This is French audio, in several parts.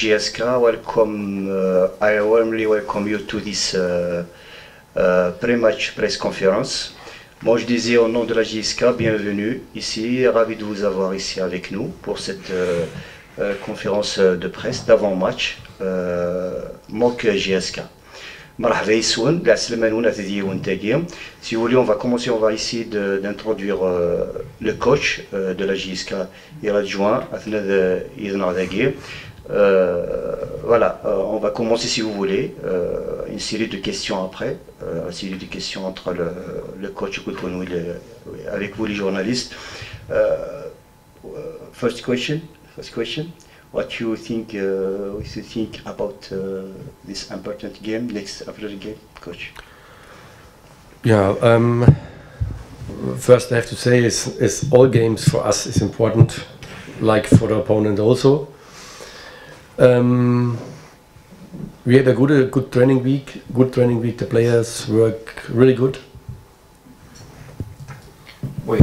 JSK. Welcome. I warmly welcome you to this pre-match press conference. Moi, je disais au nom de la JSK, bienvenue ici, ravi de vous avoir ici avec nous pour cette conférence de presse d'avant-match mock JSK. مرحبا يسون كاع سلمانونا تدي ونتاقيا. Si vous voulez, on va commencer, on va essayer d'introduire le coach de la JSK et l'adjoint voilà, on va commencer si vous voulez une série de questions après, une série de questions entre le coach avec vous les journalistes. First question. What you think about this important game, next important game, coach? Yeah, first I have to say is all games for us is important, like for the opponent also. We had a good training week. The players work really good. Oui,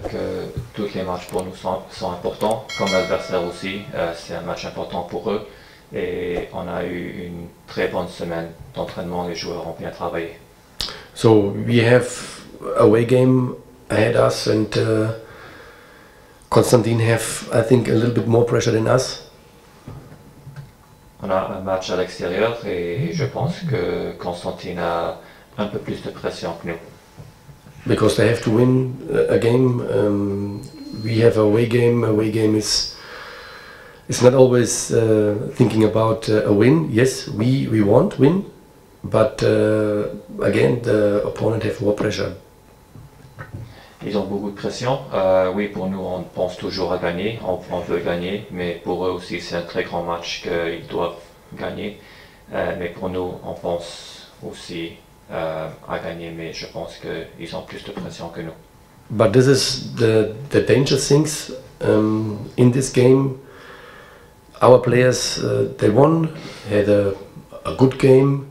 que tous les matchs pour nous sont importants, comme l'adversaire aussi. C'est un match important pour eux et on a eu une très bonne semaine d'entraînement. Les joueurs ont bien travaillé. So we have away game ahead us and Constantine have, I think, a little bit more pressure than us. On a un match à l'extérieur et je pense que Constantine a un peu plus de pression que nous. Because they have to win a game. We have a away game. Away game is not always thinking about a win. Yes, we want win, but again the opponent have more pressure. Ils ont beaucoup de pression. Oui, pour nous, on pense toujours à gagner. On veut gagner, mais pour eux aussi, c'est un très grand match qu'ils doivent gagner. Mais pour nous, on pense aussi à gagner, mais je pense qu'ils ont plus de pression que nous. But this is the danger things in this game. Our players they won, had a good game,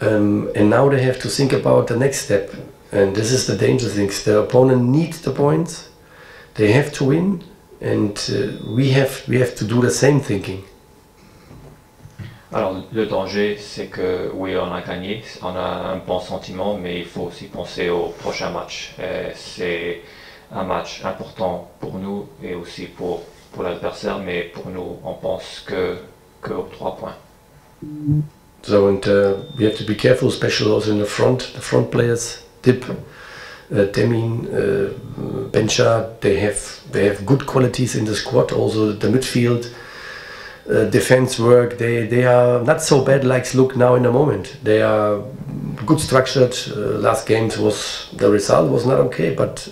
and now they have to think about the next step. And this is the danger things. The opponent needs the points. They have to win, and we have to do the same thinking. Alors le danger, c'est que oui, on a gagné, on a un bon sentiment, mais il faut aussi penser au prochain match. C'est un match important pour nous et aussi pour l'adversaire, mais pour nous, on pense que aux 3 points. So and we have to be careful, especially also in the front players. Dip, Temin, Bencha, they have good qualities in the squad. Also the midfield, defense work, they are not so bad like look now in the moment. They are good structured. Last games the result was not okay, but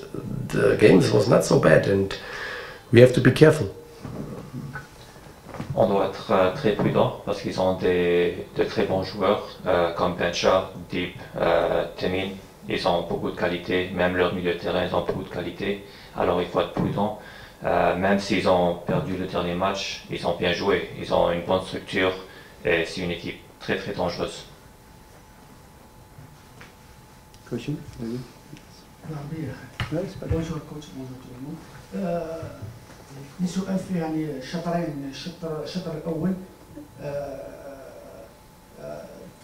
the games was not so bad, and we have to be careful. On doit être très prudent parce qu'ils ont de très bons joueurs comme Bencha, Deep, Temin. Ils ont beaucoup de qualité, même leur milieu de terrain, ils ont beaucoup de qualité. Alors il faut être prudent. Même s'ils ont perdu le dernier match, ils ont bien joué. Ils ont une bonne structure et c'est une équipe très très dangereuse. Coach, bonjour coach, bonjour tout le monde. لي سؤال فيه يعني شطرين، الشطر الاول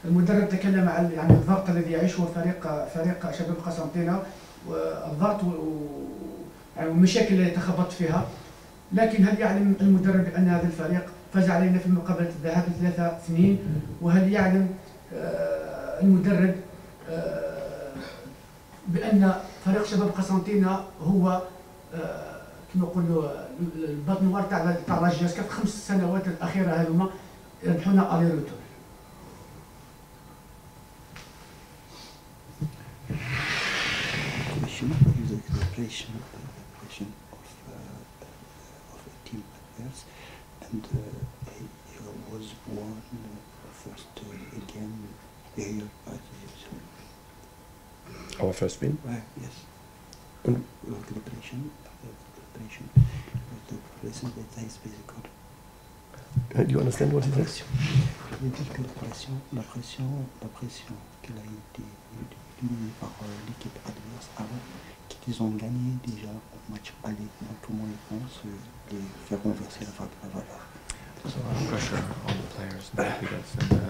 المدرب تكلم عن يعني الضغط الذي يعيشه فريق شباب قسنطينة والضغط والمشاكل التي تخبط فيها، لكن هل يعلم المدرب بأن هذا الفريق فاز علينا في مقابلة الذهاب ب3-2؟ وهل يعلم المدرب بأن فريق شباب قسنطينة هو كما نقولوا الباط نوار تاع لا JSK في 5 سنوات الأخيرة هذوما يربحونا الي روتور؟ Is the creation of a team players, and he was won first again here at Our first win. Right, yes. And the preparation is physical. do you understand what he says? Je veux dire que la pression qu'elle a été utilisée par l'équipe adverse avant, qu'ils ont gagné déjà au match aller, donc tout le monde pense les faire renverser la valeur. There's a lot of pressure on the players now because in the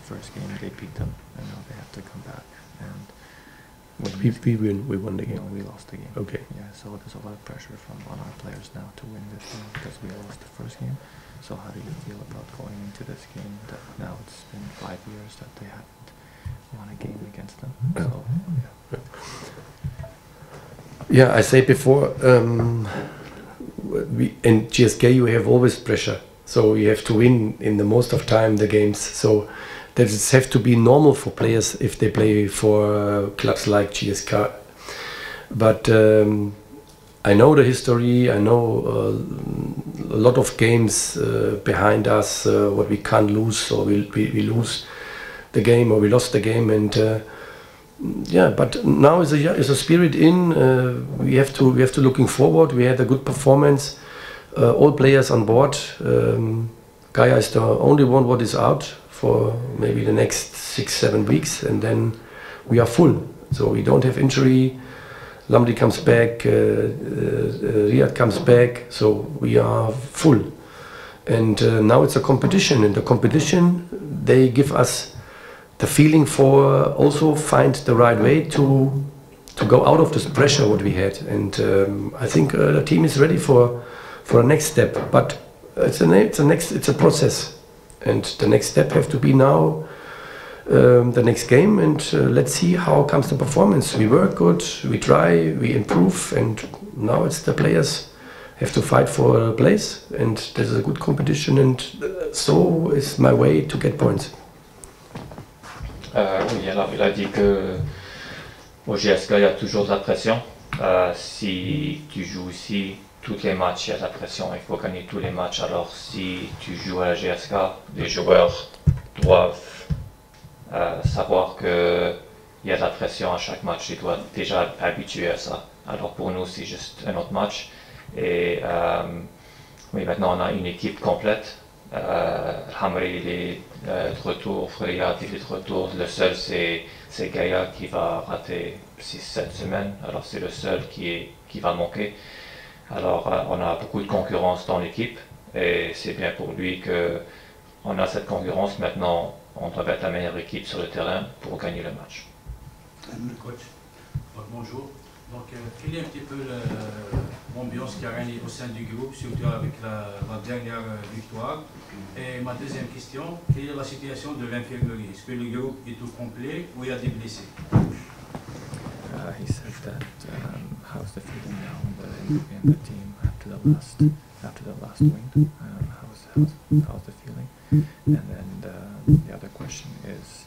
first game they beat them and now they have to come back and we won the game. No, we lost the game. Okay. Yeah, so there's a lot of pressure on our players now to win this game because we lost the first game. So how do you feel about going into this game that now it's been 5 years that they haven't won a game against them? So yeah, I said before, in JSK you have always pressure, so you have to win in the most of time the games. So that it have to be normal for players if they play for clubs like JSK. But I know the history. I know a lot of games behind us, what we can't lose, or we lose the game, or we lost the game, and yeah. But now is a spirit in. We have to looking forward. We had a good performance. All players on board. Gaia is the only one what is out for maybe the next 6-7 weeks, and then we are full. So we don't have injury. Lamdi comes back, Riyad comes back, so we are full. And now it's a competition, and the competition, they give us the feeling for also find the right way to go out of this pressure what we had. And I think the team is ready for a next step, but it's a process. And the next step have to be now the next game, and let's see how comes the performance. We work good, we try, we improve, and now it's the players have to fight for a place, and this is a good competition, and so is my way to get points. Oui, alors il a dit que au GSK il y a toujours de la pression. Si tu joues ici, tous les matchs, il y a de la pression, il faut gagner tous les matchs. Alors si tu joues à la GSK, les joueurs doivent savoir qu'il y a de la pression à chaque match, ils doivent déjà être habitués à ça. Alors pour nous, c'est juste un autre match. Et oui, maintenant on a une équipe complète. Hamri il est de retour, Riyad il est de retour. Le seul c'est Gaia qui va rater 6-7 semaines. Alors c'est le seul qui va manquer. Alors on a beaucoup de concurrence dans l'équipe et c'est bien pour lui qu'on a cette concurrence. Maintenant on doit être la meilleure équipe sur le terrain pour gagner le match. Coach, donc bonjour. Donc quelle est un petit peu l'ambiance qui a régné au sein du groupe, surtout avec la dernière victoire? Et ma deuxième question, quelle est la situation de l'infirmerie? Est-ce que le groupe est tout complet ou il y a des blessés? He said that how's the feeling now in the team after the last win? How's the feeling? And then the other question is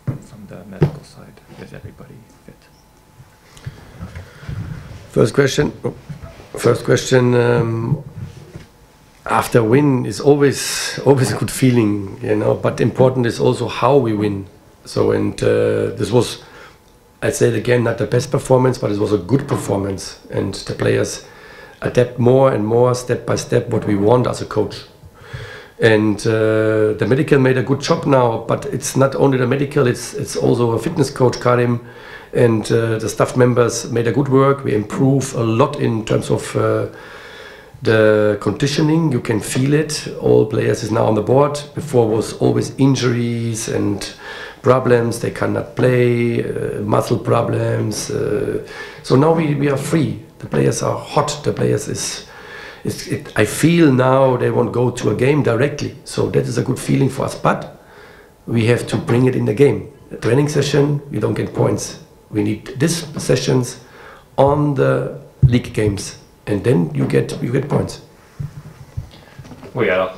from the medical side, is everybody fit? First question. After win is always a good feeling, you know. But important is also how we win. So this was, I say it again, not the best performance, but it was a good performance, and the players adapt more and more, step by step, what we want as a coach. And the medical made a good job now, but it's not only the medical, it's also a fitness coach, Karim, and the staff members made a good work. We improve a lot in terms of the conditioning. You can feel it. All players is now on the board. Before was always injuries and problems. They cannot play, muscle problems. So now we are free. The players are hot. The players I feel now they won't go to a game directly. So that is a good feeling for us. But we have to bring it in the game. A training session, you don't get points. We need these sessions on the league games, and then you get points. Oui, alors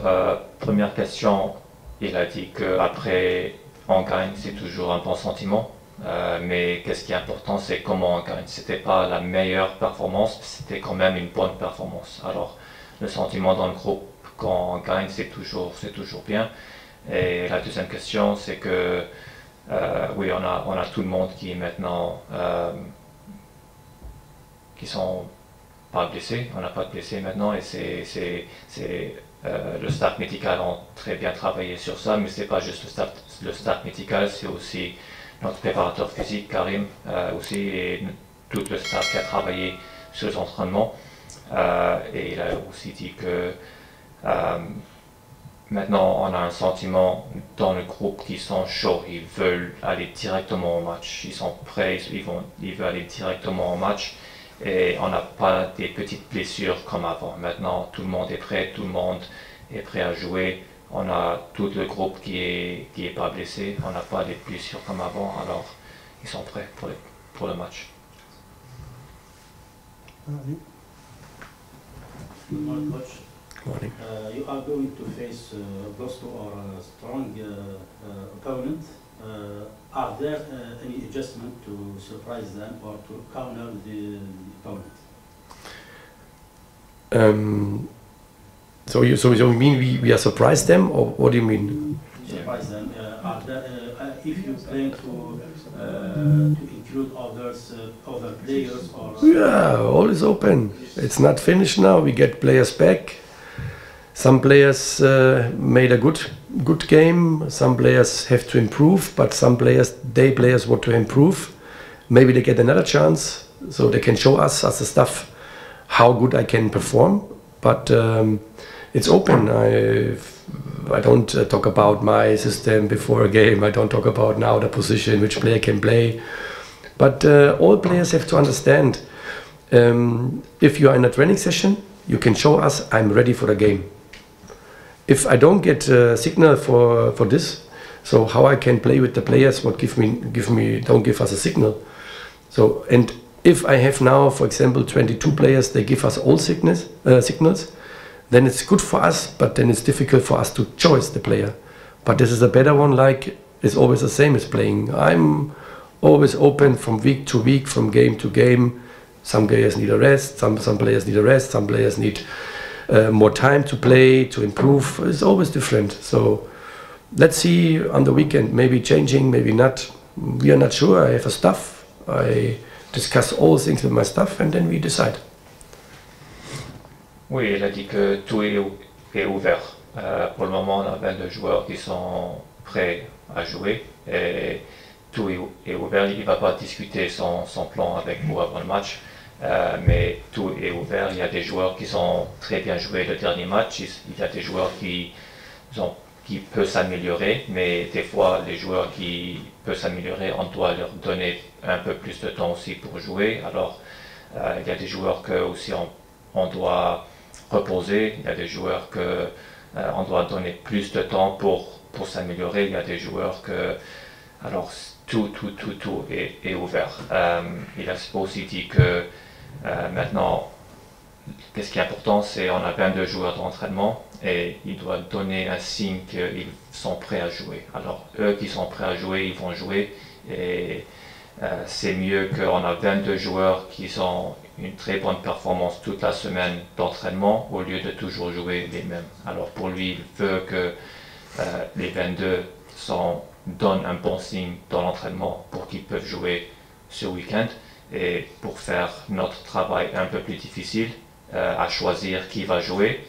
première question, il a dit qu'après on gagne, c'est toujours un bon sentiment, mais qu'est-ce qui est important, c'est comment on gagne. C'était pas la meilleure performance, c'était quand même une bonne performance. Alors le sentiment dans le groupe quand on gagne, c'est toujours bien. Et la deuxième question, c'est que oui, on a tout le monde qui est maintenant qui sont pas blessés. On n'a pas de blessés maintenant, et c'est le staff médical a très bien travaillé sur ça, mais c'est pas juste le staff médical, c'est aussi notre préparateur physique Karim aussi, et tout le staff qui a travaillé sur les entraînements. Et il a aussi dit que maintenant, on a un sentiment dans le groupe qu'ils sont chauds, ils veulent aller directement au match, ils sont prêts, ils veulent aller directement au match et on n'a pas des petites blessures comme avant. Maintenant, tout le monde est prêt, tout le monde est prêt à jouer. On a tout le groupe qui est pas blessé, on n'a pas des blessures comme avant, alors ils sont prêts pour le match. Morning, coach. Morning. You are going to face those two are strong opponent. Are there any adjustment to surprise them or to counter the opponent? So you mean we are surprised them, or what do you mean? Surprise them. Are there, if you plan to include other players or? Yeah, all is open. It's not finished now. We get players back. Some players made a good game. Some players have to improve, but some players want to improve. Maybe they get another chance, so they can show us as the staff how good I can perform. But it's open. I don't talk about my system before a game. I don't talk about now the position which player can play. But all players have to understand. If you are in a training session, you can show us I'm ready for the game. If I don't get a signal for this, so how I can play with the players? What don't give us a signal. So, and if I have now, for example, 22 players, they give us all signals, then it's good for us, but then it's difficult for us to choose the player. But this is a better one, like it's always the same as playing. I'm always open from week to week, from game to game. Some players need a rest, some players need a rest, some players need more time to play, to improve. It's always different. So let's see on the weekend, maybe changing, maybe not. We are not sure. I have a staff. I discuss all things with my staff and then we decide. Oui, il a dit que tout est ouvert. Pour le moment, on a 22 joueurs qui sont prêts à jouer et tout est ouvert. Il ne va pas discuter son plan avec vous avant le match, mais tout est ouvert. Il y a des joueurs qui ont très bien joué le dernier match. Il y a des joueurs qui peuvent s'améliorer, mais des fois, les joueurs qui peuvent s'améliorer, on doit leur donner un peu plus de temps aussi pour jouer. Alors, il y a des joueurs que aussi on doit reposer. Il y a des joueurs que on doit donner plus de temps pour s'améliorer. Il y a des joueurs que... Alors, tout est ouvert. Il a aussi dit que maintenant, ce qui est important, c'est qu'on a 22 joueurs d'entraînement et ils doivent donner un signe qu'ils sont prêts à jouer. Alors, eux qui sont prêts à jouer, ils vont jouer et c'est mieux qu'on a 22 joueurs qui ont une très bonne performance toute la semaine d'entraînement au lieu de toujours jouer les mêmes. Alors pour lui, il veut que les 22 donnent un bon signe dans l'entraînement pour qu'ils peuvent jouer ce week-end et pour faire notre travail un peu plus difficile à choisir qui va jouer.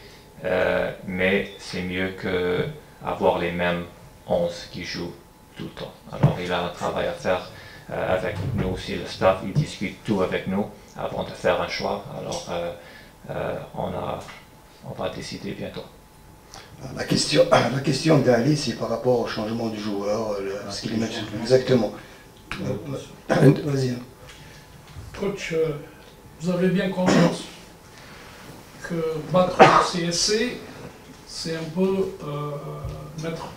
Mais c'est mieux qu'avoir les mêmes 11 qui jouent tout le temps. Alors il a un travail à faire avec nous aussi, le staff, il discute tout avec nous avant de faire un choix. Alors on va décider bientôt. La question d'Ali, c'est par rapport au changement du joueur, ce qu'il est exactement. Vas-y. Coach, vous avez bien conscience que battre le CSC, c'est un peu mettre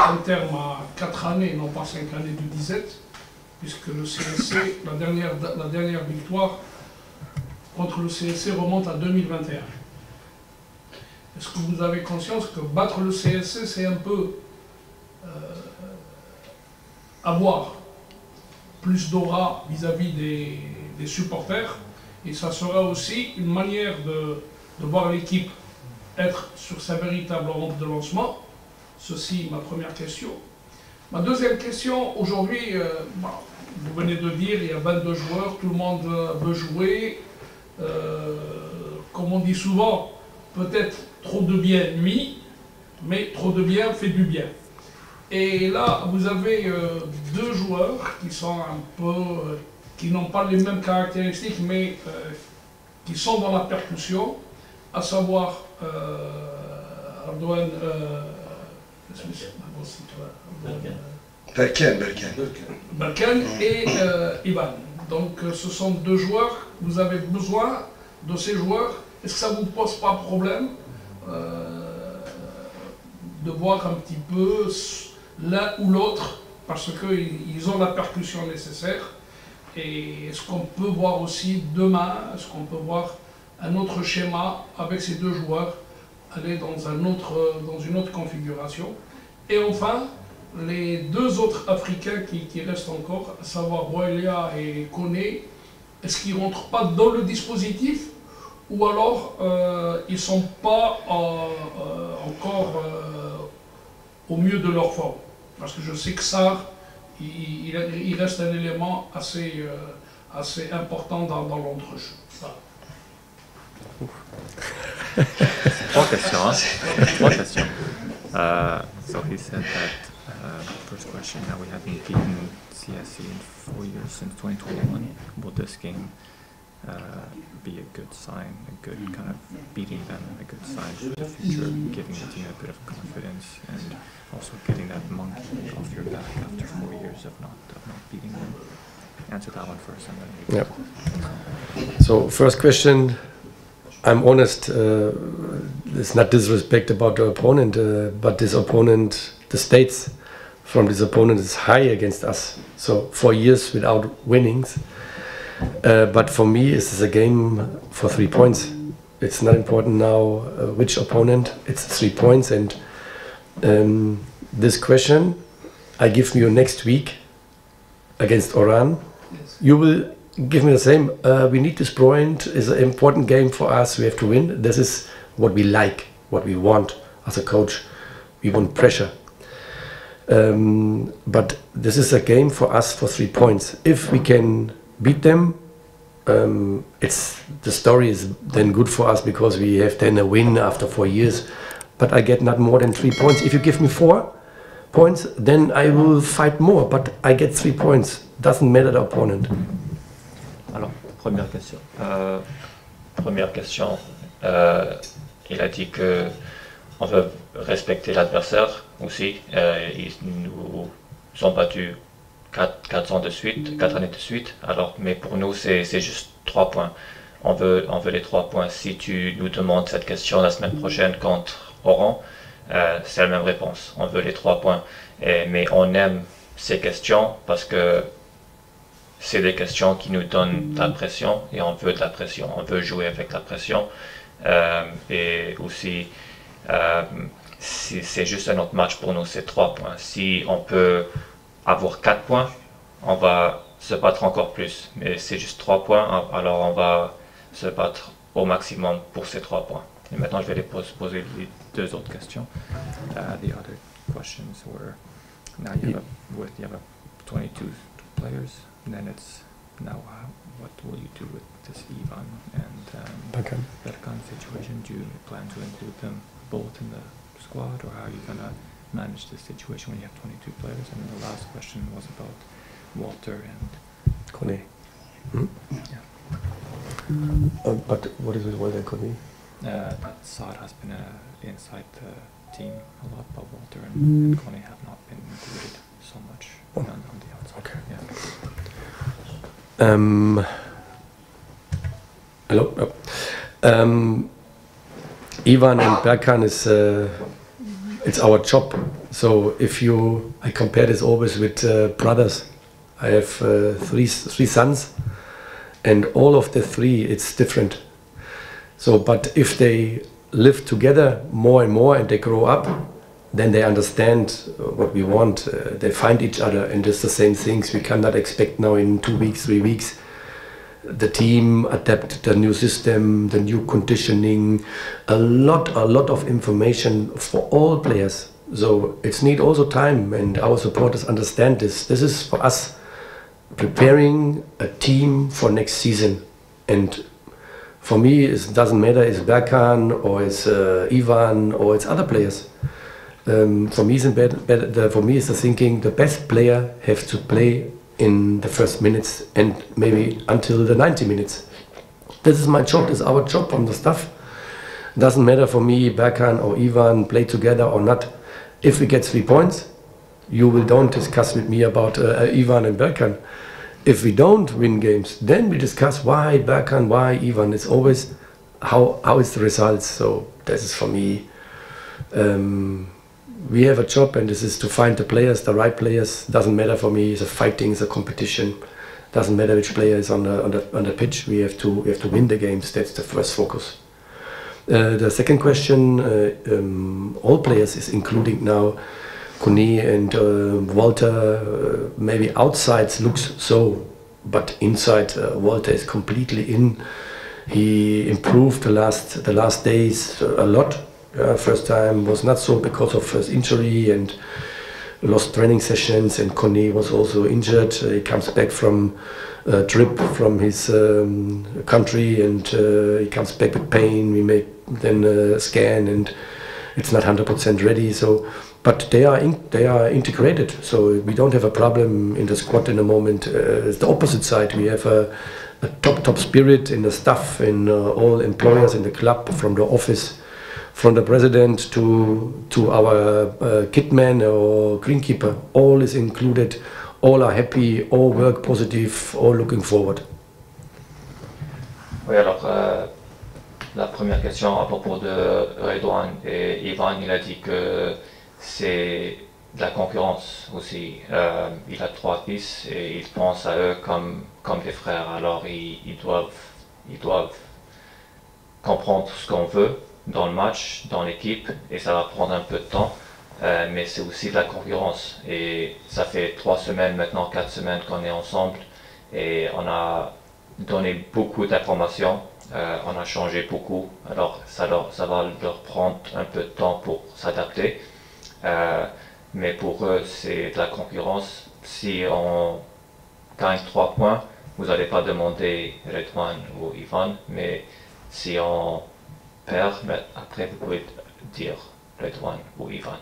un terme à 4 années, non pas 5 années de disette, puisque le CSC, la dernière victoire contre le CSC remonte à 2021. Est-ce que vous avez conscience que battre le CSC, c'est un peu avoir plus d'aura vis-à-vis des supporters, et ça sera aussi une manière de voir l'équipe être sur sa véritable rampe de lancement. Ceci, ma première question. Ma deuxième question, aujourd'hui, vous venez de dire, il y a 22 joueurs, tout le monde veut jouer. Comme on dit souvent, peut-être trop de bien nuit, mais trop de bien fait du bien. Et là, vous avez deux joueurs qui sont un peu, qui n'ont pas les mêmes caractéristiques, mais qui sont dans la percussion, à savoir Berkane et Ivan. Donc ce sont deux joueurs, vous avez besoin de ces joueurs. Est-ce que ça ne vous pose pas problème de voir un petit peu l'un ou l'autre, parce qu'ils ont la percussion nécessaire? Et est-ce qu'on peut voir aussi demain, est-ce qu'on peut voir un autre schéma avec ces deux joueurs, aller dans une autre configuration? Et enfin, les deux autres Africains qui restent encore, à savoir Boelia et Koné, est-ce qu'ils ne rentrent pas dans le dispositif, ou alors ils ne sont pas encore au mieux de leur forme? Parce que je sais que ça, il reste un élément assez important dans l'entrejeu. Voilà. Trois questions. Trois questions. So he said that, first question, that we haven't beaten CSC in 4 years since 2021. Will this game be a good sign, a good kind of beating them, a good sign for the future, giving the team a bit of confidence, and also getting that monkey off your back after 4 years of not beating them? Answer that one first, and then. Yep. So first question, I'm honest. It's not disrespect about the opponent, but this opponent, the stakes from this opponent is high against us. So 4 years without winnings. But for me, this is a game for 3 points. It's not important now which opponent, it's 3 points. And this question I give you next week against Oran. Yes. You will give me the same. We need this point, it's an important game for us, we have to win. This is what we like, what we want as a coach. We want pressure. But this is a game for us for 3 points. If we can beat them, the story is then good for us, because we have then a win after 4 years. But I get not more than 3 points. If you give me 4 points, then I will fight more. But I get 3 points. Doesn't matter the opponent. Alors, première question. Il a dit que on veut respecter l'adversaire aussi. Ils nous ont battus 4 ans de suite, 4 années de suite. Alors, mais pour nous, c'est juste 3 points. On veut les 3 points. Si tu nous demandes cette question la semaine prochaine contre Oran, c'est la même réponse. On veut les 3 points. Mais on aime ces questions parce que c'est des questions qui nous donnent de la pression, et on veut de la pression. On veut jouer avec la pression. Et aussi, c'est juste un autre match pour nous, c'est 3 points. Si on peut avoir 4 points, on va se battre encore plus. Mais c'est juste 3 points, alors on va se battre au maximum pour ces 3 points. Et maintenant, je vais les poser les 2 autres questions. The other questions were, now you have 22 players, and then it's now what will you do with this Ivan and Berkane situation? Do you plan to include them both in the squad, or how are you going to manage this situation when you have 22 players? And then the last question was about Walter and Koné. Yeah. But what is with Walter and Koné? That Saad has been inside the team a lot, but Walter and Koné have not been included so much on the outside. Okay. Yeah. Hello. Ivan and Berkane is it's our job. So I compare this always with brothers. I have three sons, and all of the 3 it's different. So, but if they live together more and more and they grow up, then they understand what we want. They find each other, and it's the same things. We cannot expect now in 2 weeks, 3 weeks, the team adapt the new system, the new conditioning, a lot of information for all players. So it's need also time, and our supporters understand this. This is for us preparing a team for next season. And for me, it doesn't matter it's Berkane or it's Ivan or it's other players. For me, it's the thinking the best player has to play in the first minutes and maybe until the 90 minutes. This is my job, this is our job from the staff. Doesn't matter for me, Berkane or Ivan play together or not. if we get 3 points, you will don't discuss with me about Ivan and Berkan. If we don't win games, then we discuss why Berkan, why Ivan. It's always how is the results. So this is for me. We have a job, and this is to find the players, the right players. Doesn't matter for me. It's a fighting, it's a competition. Doesn't matter which player is on the pitch. We have to win the games. That's the first focus. The second question, all players is including now Kone and Walter. Maybe outside looks so, but inside Walter is completely in. He improved the last days a lot. First time was not so because of his injury and lost training sessions, and Kone was also injured. He comes back from a trip from his country, and he comes back with pain. We make then a scan, and it's not 100% ready. So, but they are integrated. So we don't have a problem in the squad in the moment. It's the opposite side. We have a top spirit in the staff, in all employers in the club, from the office, from the president to our kitman or greenkeeper. All is included. All are happy. All work positive. All looking forward. Oui, alors la première question à propos de Redouane et Ivan, il a dit que c'est de la concurrence aussi. Il a 3 fils et il pense à eux comme des frères. Alors ils doivent comprendre ce qu'on veut dans le match, dans l'équipe, et ça va prendre un peu de temps. Mais c'est aussi de la concurrence. Et ça fait 3 semaines maintenant, 4 semaines qu'on est ensemble, et on a donné beaucoup d'informations. On a changé beaucoup. Alors ça va leur prendre un peu de temps pour s'adapter. Mais pour eux, c'est de la concurrence. Si on gagne 3 points, vous n'allez pas demander Redouane ou Ivan, mais si on perd, après vous pouvez dire Redouane ou Ivan.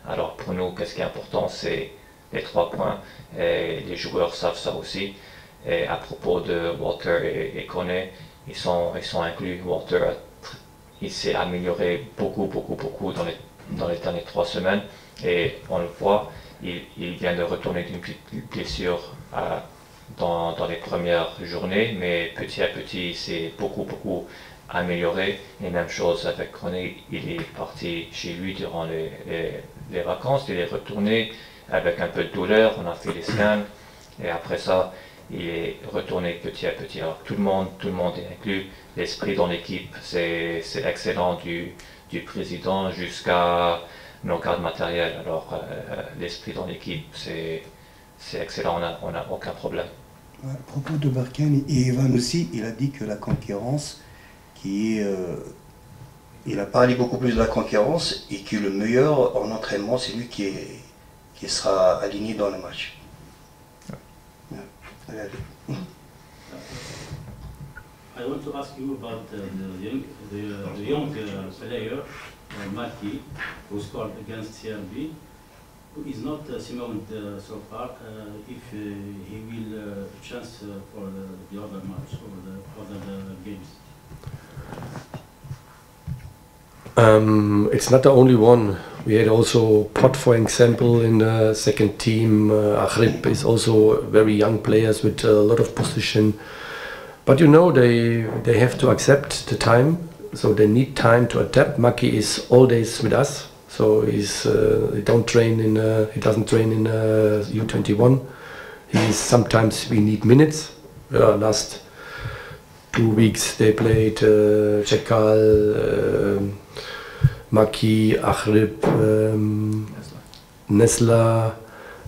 Alors pour nous, qu'est-ce qui est important, c'est les 3 points, et les joueurs savent ça aussi. Et à propos de Walter et Kone, ils sont inclus. Walter, il s'est amélioré beaucoup dans les dernières 3 semaines, et on le voit, il vient de retourner d'une petite blessure dans les premières journées, mais petit à petit il s'est beaucoup amélioré. Et même chose avec Kone, il est parti chez lui durant les vacances, il est retourné avec un peu de douleur, on a fait les scans, et après ça il est retourné petit à petit. Alors tout le monde est inclus. L'esprit dans l'équipe, c'est excellent, du président jusqu'à nos gardes matériels. Alors l'esprit dans l'équipe, c'est excellent, on n'a aucun problème. À propos de Berkan et Ivan aussi, il a dit que la concurrence il a parlé beaucoup plus de la concurrence, et que le meilleur en entraînement, c'est lui qui sera aligné dans le match. I want to ask you about the young player, Maki, who scored against CRB, who is not Simon so far. If he will chance for the other match or the other games. It's not the only one. We had also Pot, for example, in the second team. Aghrib is also very young players with a lot of position. But you know, they have to accept the time, so they need time to adapt. Maki is all days with us, so he doesn't train in U21. Sometimes we need minutes. Last 2 weeks they played Chekal, Maki, Aghrib, Nesla,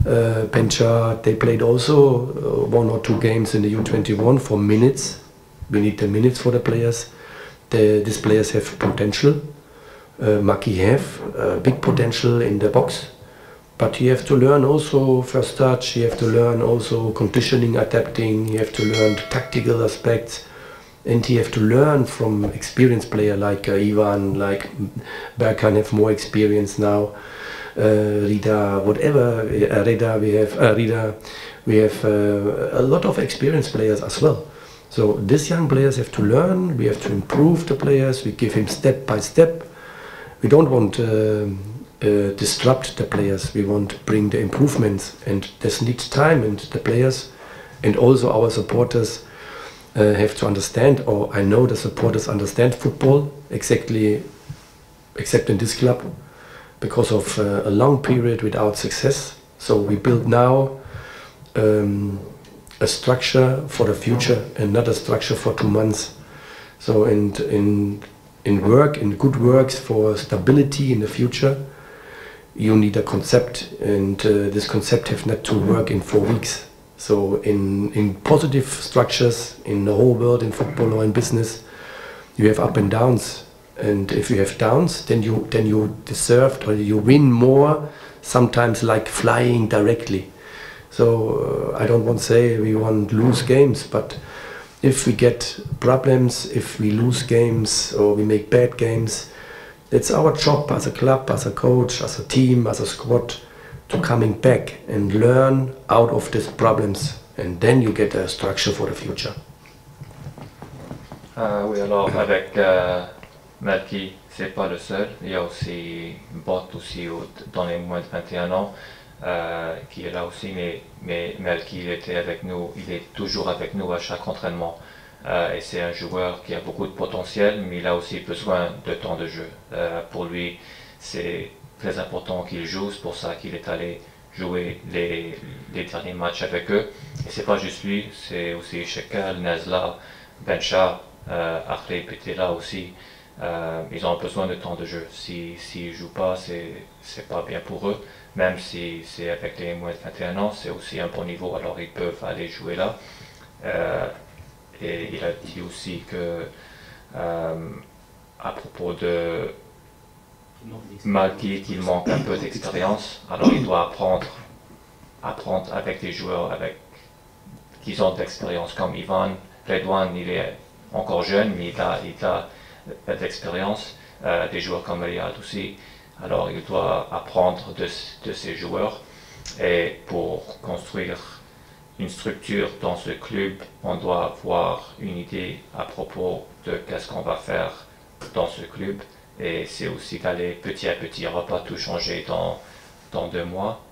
Pencha. They played also 1 or 2 games in the U21 for minutes. We need the minutes for the players. These players have potential. Maki have big potential in the box, but you have to learn also first touch. You have to learn also conditioning, adapting. You have to learn the tactical aspects. And you have to learn from experienced player like Ivan, like Berkan have more experience now. Rida, whatever, Rida, we have a lot of experienced players as well. So these young players have to learn. We have to improve the players. We give him step by step. We don't want disrupt the players. We want to bring the improvements, and this needs time, and the players and also our supporters have to understand, or I know the supporters understand football exactly, except in this club, because of a long period without success. So we build now a structure for the future and not a structure for 2 months. So in good works for stability in the future, you need a concept, and this concept has not to work in 4 weeks. So in positive structures in the whole world, in football or in business, you have up and downs. And if you have downs, then you deserve, or you win more, sometimes like flying directly. So I don't want to say we want to lose games, but if we get problems, if we lose games or we make bad games, it's our job as a club, as a coach, as a team, as a squad, to coming back and learn out of these problems, and then you get a structure for the future. Oui, alors avec Malky, c'est pas le seul. Il y a aussi Bot aussi dans les moins de 21 ans qui est là aussi, mais Malky il était avec nous, il est toujours avec nous à chaque entraînement. Et c'est un joueur qui a beaucoup de potentiel, mais il a aussi besoin de temps de jeu. Pour lui, c'est très important qu'il joue, c'est pour ça qu'il est allé jouer les derniers matchs avec eux. Et c'est pas juste lui, c'est aussi Shekel, Nezla, Bencha, Akhleb était là aussi. Ils ont besoin de temps de jeu. S'ils ne jouent pas, c'est pas bien pour eux. Même si c'est avec les moins de 21 ans, c'est aussi un bon niveau, alors ils peuvent aller jouer là. Et il a dit aussi que à propos de Malky, qu'il manque un peu d'expérience, alors il doit apprendre avec des joueurs qui ont de l'expérience comme Ivan. Redouane, il est encore jeune, mais il a de l'expérience, des joueurs comme Riyad aussi. Alors il doit apprendre de ces joueurs, et pour construire une structure dans ce club, on doit avoir une idée à propos de qu'est-ce qu'on va faire dans ce club, et c'est aussi d'aller petit à petit. On ne va pas tout changer dans 2 mois.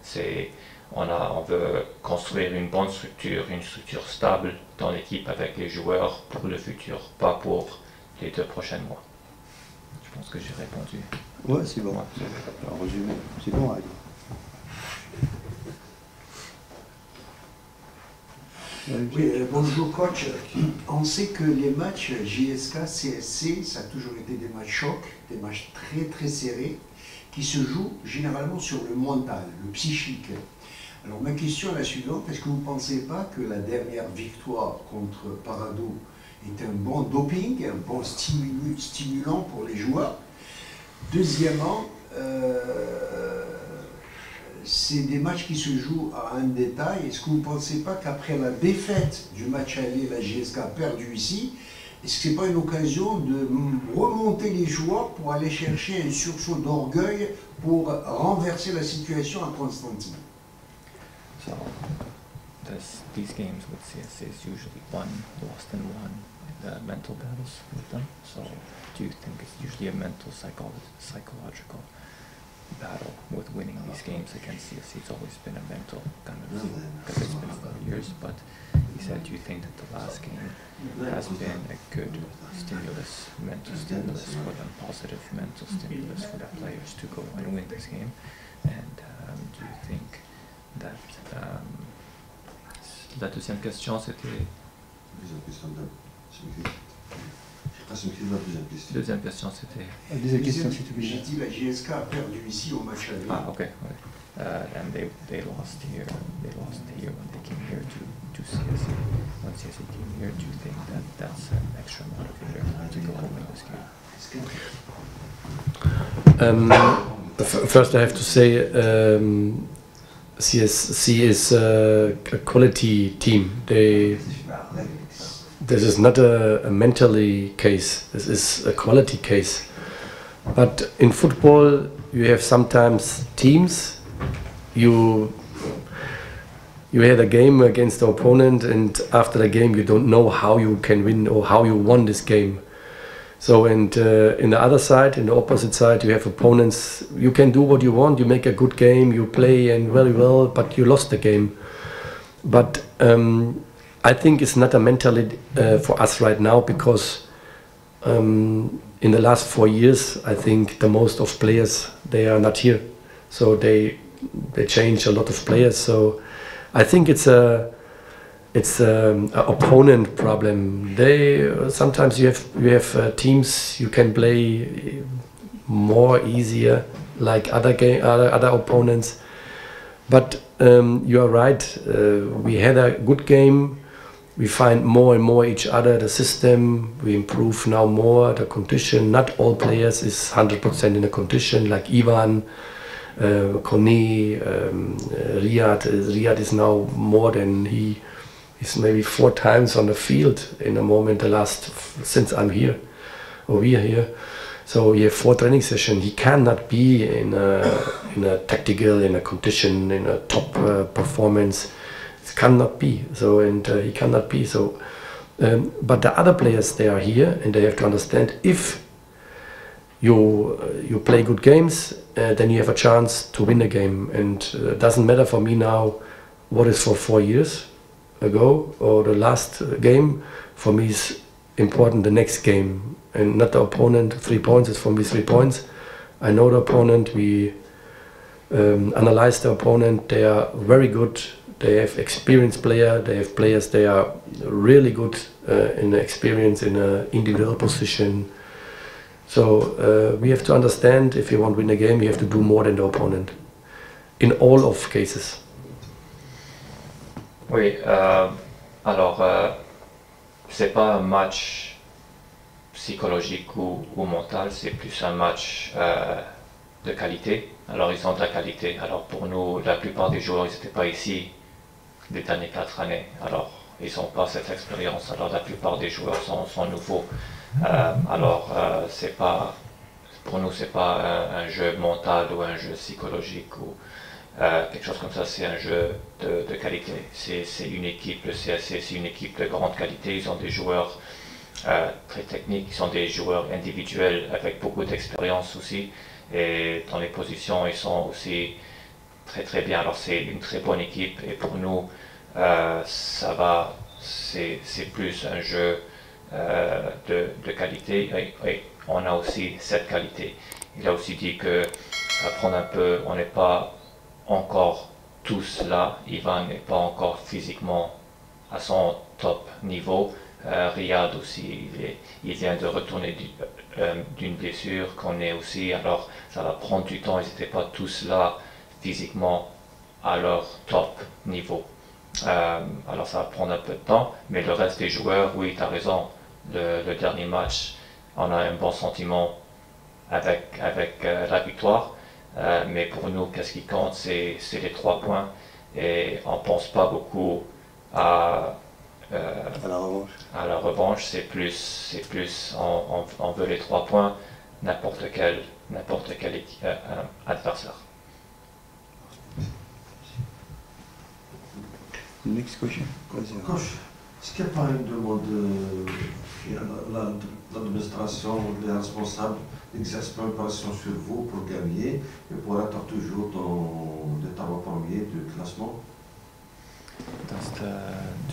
On veut construire une bonne structure, une structure stable dans l'équipe avec les joueurs pour le futur, pas pour les 2 prochains mois. Je pense que j'ai répondu. Ouais, c'est bon. En résumé, c'est bon, Ali. Oui, bonjour coach. On sait que les matchs JSK, CSC, ça a toujours été des matchs chocs, des matchs très très serrés, qui se jouent généralement sur le mental, le psychique. Alors ma question est la suivante, est-ce que vous ne pensez pas que la dernière victoire contre Parado est un bon doping, un bon stimulant pour les joueurs? Deuxièmement, c'est des matchs qui se jouent à un détail. Est-ce que vous ne pensez pas qu'après la défaite du match aller, la JSK a perdu ici, est-ce que ce n'est pas une occasion de remonter les joueurs pour aller chercher un sursaut d'orgueil pour renverser la situation à Constantine? So, these games with CSC is usually won, lost and won, mental battles with them. So, do you think it's usually a mental, psychological battle with winning these games against CSC? It's always been a mental kind of thing, because it's been for years. But he said, do you think that the last game has been a good stimulus, mental stimulus for them, positive mental stimulus for the players to go and win this game? And do you think that la deuxième question c'était deuxième question c'était J'ai dit la JSK a perdu ici au match aller. Ah, okay, and they lost here when they came here to CSC. When CSC came here, do you think that that's an extra motivator to go and win this game? First I have to say CSC is a quality team. This is not a mentally case, this is a quality case. But in football you have sometimes teams, you had a game against the opponent, and after the game you don't know how you can win or how you won this game. So, and in the other side, in the opposite side, you have opponents. You can do what you want. You make a good game. You play and very well, but you lost the game. But I think it's not a mentality for us right now, because in the last 4 years, I think the most of players, they are not here. So they change a lot of players. So I think it's a opponent problem. Sometimes you have teams you can play more easier like other opponents. But you are right. We had a good game. We find more and more each other, the system. We improve now more the condition. Not all players is 100% in the condition, like Ivan, Kone, Riyad. Riyad is now more than he is maybe 4 times on the field in a moment since I'm here, or we are here. So we have 4 training sessions. He cannot be in a tactical, in a condition, in a top performance. It cannot be. So, and he cannot be. So, but the other players, they are here, and they have to understand, if you play good games, then you have a chance to win a game. And it doesn't matter for me now what is for 4 years ago or the last game. For me is important the next game, and not the opponent. 3 points is for me 3 points. I know the opponent. We analyze the opponent. They are very good. They have experienced players. They have players. They are really good in the experience in an individual position. So we have to understand, if you want to win a game, you have to do more than the opponent in all of cases. Oui, alors c'est pas un match psychologique ou mental, c'est plus un match de qualité. Alors ils ont de la qualité. Alors pour nous, la plupart des joueurs, ils n'étaient pas ici des dernières 4 années. Alors ils n'ont pas cette expérience. Alors la plupart des joueurs sont nouveaux. C'est pas, pour nous, c'est pas un jeu mental ou un jeu psychologique ou quelque chose comme ça. C'est un jeu de qualité. C'est une équipe, le CSC, c'est une équipe de grande qualité. Ils ont des joueurs très techniques, ils sont des joueurs individuels avec beaucoup d'expérience aussi. Et dans les positions, ils sont aussi très très bien. Alors c'est une très bonne équipe, et pour nous, ça va. C'est plus un jeu de qualité, et on a aussi cette qualité. Il a aussi dit que apprendre un peu, on n'est pas encore tous là. Ivan n'est pas encore physiquement à son top niveau. Riyad aussi, il vient de retourner d'une blessure qu'on est aussi. Alors ça va prendre du temps. Ils n'étaient pas tous là physiquement à leur top niveau. Alors ça va prendre un peu de temps, mais le reste des joueurs, oui, tu as raison. Le dernier match, on a un bon sentiment avec la victoire, mais pour nous, qu'est-ce qui compte, c'est les 3 points, et on ne pense pas beaucoup à la revanche. C'est plus on veut les 3 points, n'importe quel adversaire. Next question. Coach, est-ce qu'il n'y a pas une demande l'administration, les responsables n'exercent pas une pression sur vous pour gagner et pour être toujours dans les tableaux premiers du classement? Does the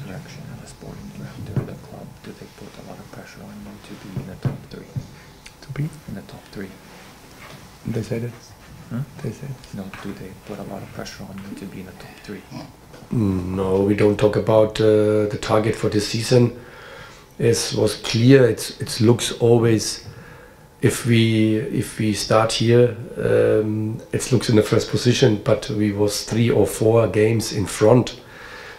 direction of the sporting director of the club, do they put a lot of pressure on you to be in the top 3? To be? In the top 3. They said it? Hmm? They said it? No, do they put a lot of pressure on you to be in the top 3? No, we don't talk about the target for this season. It was clear. It looks always, if we start here, it looks in the first position, but we was 3 or 4 games in front.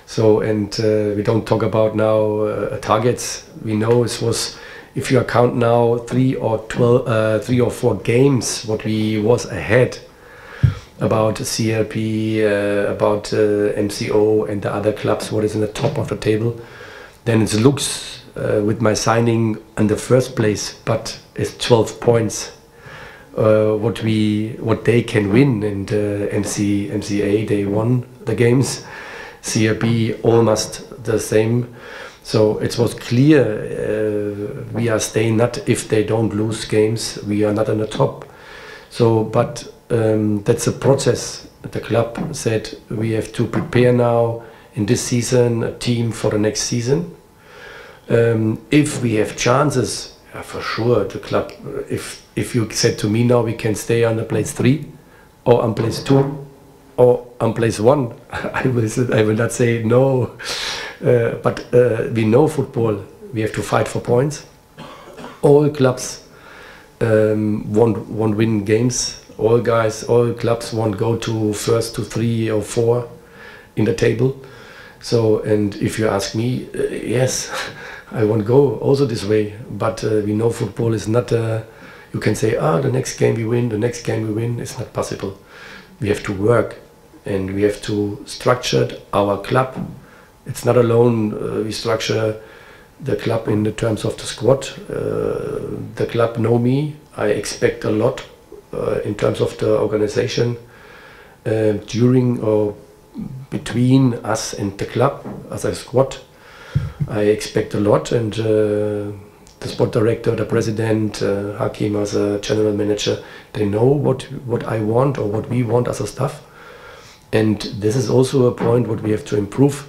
So, and we don't talk about now targets. We know it was, if you account now 3 or 4 games what we was ahead about CLP, about MCO and the other clubs, what is in the top of the table, then it looks with my signing in the first place, but it's 12 points what they can win, and MCA they won the games, CLP almost the same. So it was clear we are staying. Not if they don't lose games, we are not on the top. So, but that's a process. The club said we have to prepare now in this season a team for the next season. If we have chances, for sure, the club. If you said to me now we can stay on the place 3, or on place 2, or on place 1, I will not say no. But we know football. We have to fight for points. All clubs won't win games. All clubs won't go to first to 3 or 4 in the table. So, and if you ask me, yes, I won't go also this way. But we know football is not. You can say, the next game we win, the next game we win. It's not possible. We have to work, and we have to structure our club. It's not alone. We structure the club in the terms of the squad. The club know me. I expect a lot in terms of the organization during or between us and the club as a squad. I expect a lot, and the sport director, the president, Hakim as a general manager, they know what I want or what we want as a staff. And this is also a point what we have to improve.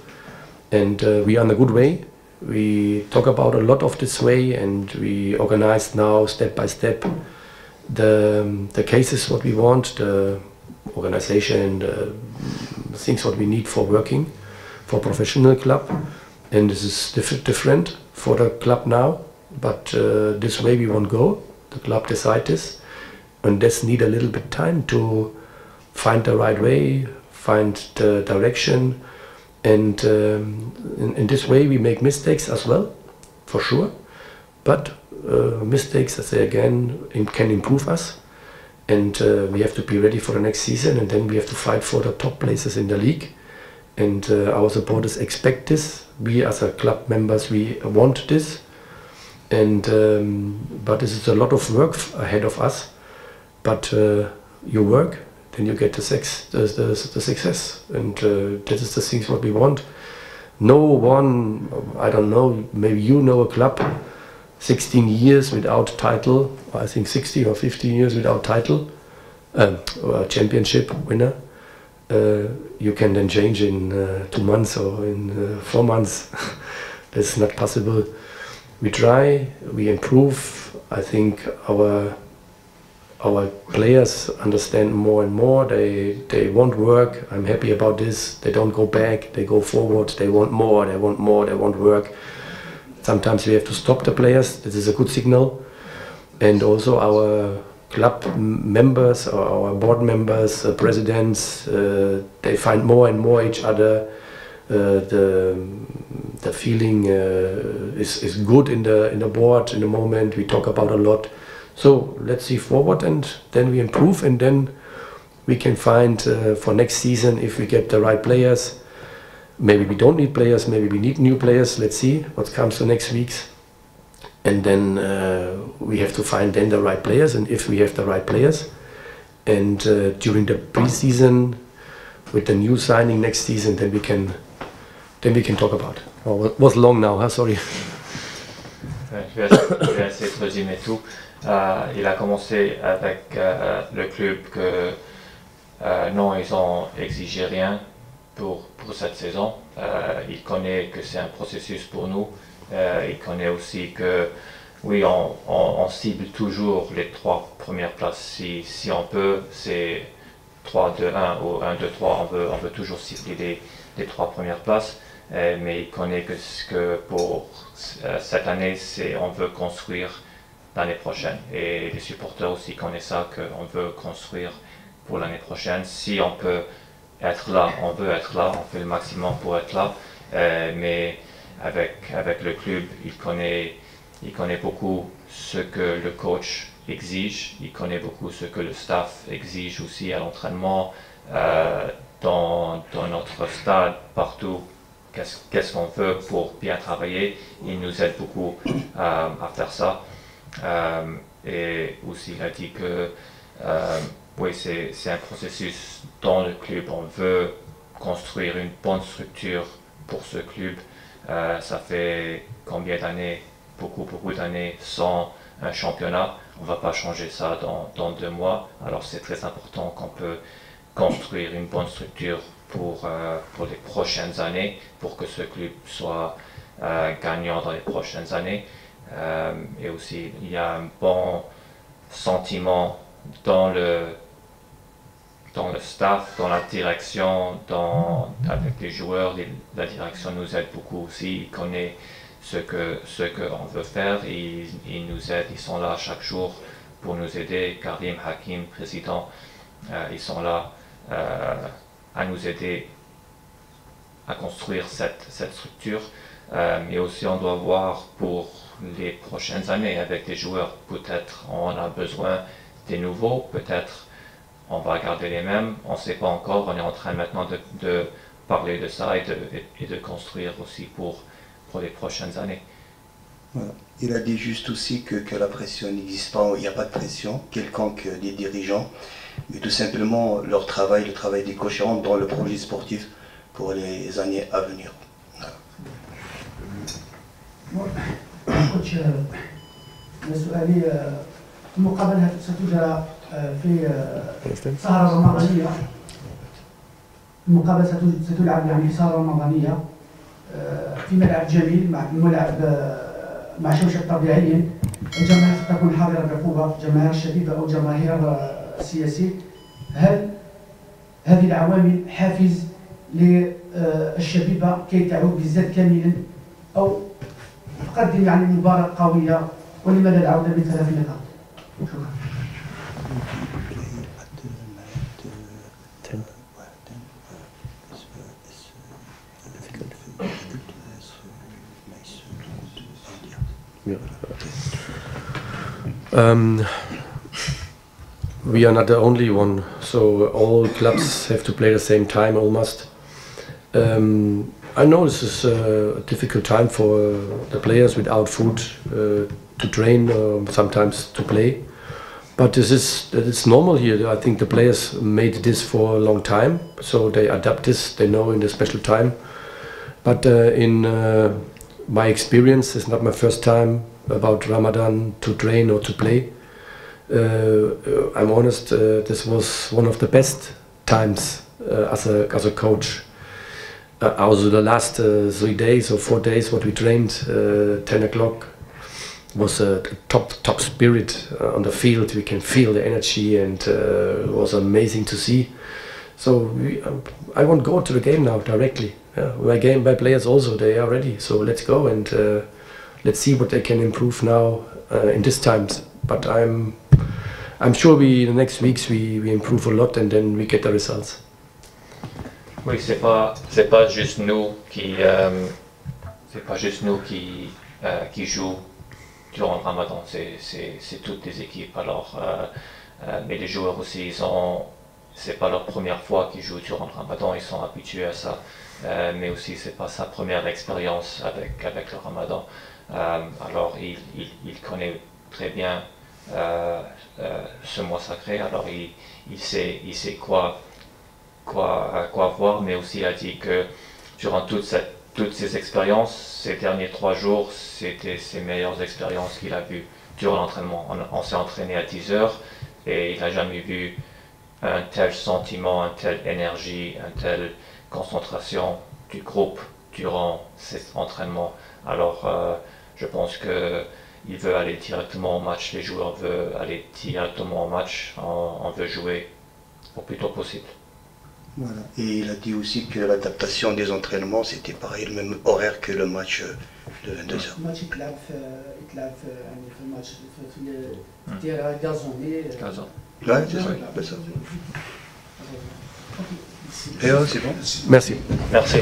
And we are in a good way. We talk about a lot of this way, and we organize now step by step the cases what we want, the organization, the things what we need for working, for professional club. And this is different for the club now, but this way we won't go. The club decide this, and this need a little bit time to find the right way, find the direction. And in this way we make mistakes as well, for sure. But mistakes, I say again, can improve us. And we have to be ready for the next season, and then we have to fight for the top places in the league. And our supporters expect this. We as a club members, we want this. And but this is a lot of work ahead of us. But you work, then you get the success, and this is the things what we want. No one, I don't know, maybe you know a club, 16 years without title, I think 16 or 15 years without title, or championship winner. You can then change in 2 months or in 4 months. That's not possible. We try, we improve. I think our players understand more and more. They want work. I'm happy about this. They don't go back. They go forward. They want more. They want more. They want work. Sometimes we have to stop the players. This is a good signal. And also our club members or our board members, presidents, they find more and more each other. The feeling is good in the board in the moment. We talk about a lot. So let's see forward, and then we improve, and then we can find for next season if we get the right players. Maybe we don't need players, maybe we need new players. Let's see what comes the next weeks. And then we have to find then the right players, and if we have the right players, and during the pre-season with the new signing next season, then we can talk about. Oh, it was long now, huh? Sorry. Je vais essayer de résumer tout. Il a commencé avec le club que non, ils ont exigé rien pour cette saison. Il connaît que c'est un processus pour nous. Il connaît aussi que oui, on cible toujours les 3 premières places. Si on peut, c'est 3, 2, 1 ou 1, 2, 3. On veut toujours cibler les 3 premières places. Mais il connaît que pour cette année, on veut construire l'année prochaine. Et les supporters aussi connaissent ça, qu'on veut construire pour l'année prochaine. Si on peut être là, on veut être là, on fait le maximum pour être là. Mais avec le club, il connaît beaucoup ce que le coach exige, il connaît beaucoup ce que le staff exige aussi à l'entraînement, dans notre stade, partout. Qu'est-ce qu'on veut pour bien travailler. Il nous aide beaucoup à faire ça. Et aussi, il a dit que oui, c'est un processus dans le club. On veut construire une bonne structure pour ce club. Ça fait combien d'années, beaucoup d'années sans un championnat. On ne va pas changer ça dans 2 mois. Alors c'est très important qu'on peut construire une bonne structure pour les prochaines années, pour que ce club soit gagnant dans les prochaines années. Et aussi, il y a un bon sentiment dans le staff, dans la direction, avec les joueurs. La direction nous aide beaucoup aussi. Ils connaissent ce qu'on veut faire. Ils nous aident, ils sont là chaque jour pour nous aider. Karim, Hakim, président, ils sont là à nous aider à construire cette structure. Mais aussi on doit voir pour les prochaines années avec les joueurs. Peut-être on a besoin des nouveaux, peut-être on va garder les mêmes, on ne sait pas encore. On est en train maintenant de parler de ça et de construire aussi pour les prochaines années. Voilà. Il a dit juste aussi que la pression n'existe pas, il n'y a pas de pression quelconque des dirigeants, mais tout simplement leur travail, le travail des coachs rentre dans le projet sportif pour les années à venir. كوتش سؤالي المقابلة ستجرى في سهرة رمضانية. المقابلة ستلعب يعني في سهرة رمضانية في ملعب جميل مع شوشة طبيعي. الجماهير ستكون حاضرة بقوة، جماهير شبيبة أو جماهير سياسي. هل هذه العوامل حافز للشبيبة كي تعود بالزاد كاملا أو تقدم يعني مباراة قوية، ولماذا العودة ب3 نقاط؟ شكرا. We are not the only one, so all clubs have to play the same time almost. I know this is a difficult time for the players without food to train, sometimes to play. But it's normal here. I think the players made this for a long time, so they adapt this, they know in the special time. But in my experience, it's not my first time about Ramadan to train or to play. I'm honest, this was one of the best times as a coach. Also the last 3 days or 4 days what we trained, 10 o'clock, was a top spirit on the field. We can feel the energy and it was amazing to see. So I won't go to the game now directly. My players also, they are ready. So let's go and let's see what they can improve now in these times. But I'm sure in the next weeks we improve a lot and then we get the results. Oui, c'est pas juste nous qui jouent durant le Ramadan, c'est toutes les équipes. Alors, mais les joueurs aussi, c'est pas leur première fois qu'ils jouent durant le Ramadan, ils sont habitués à ça. Mais aussi, c'est pas sa première expérience avec le Ramadan. Alors, il connaît très bien ce mois sacré. Alors, il sait quoi voir, mais aussi il a dit que durant toutes ces expériences, ces derniers 3 jours, c'était ses meilleures expériences qu'il a vues durant l'entraînement. On s'est entraîné à 10 heures et il n'a jamais vu un tel sentiment, une telle énergie, une telle concentration du groupe durant cet entraînement. Alors je pense qu'il veut aller directement au match, les joueurs veulent aller directement au match, on veut jouer au plus tôt possible. Voilà. Et il a dit aussi que l'adaptation des entraînements, c'était pareil, le même horaire que le match de 22h. الماتش يتلعب يعني في الماتش في التيرا غازوني. Ouais, c'est ça. Et c'est bon. Merci. Merci.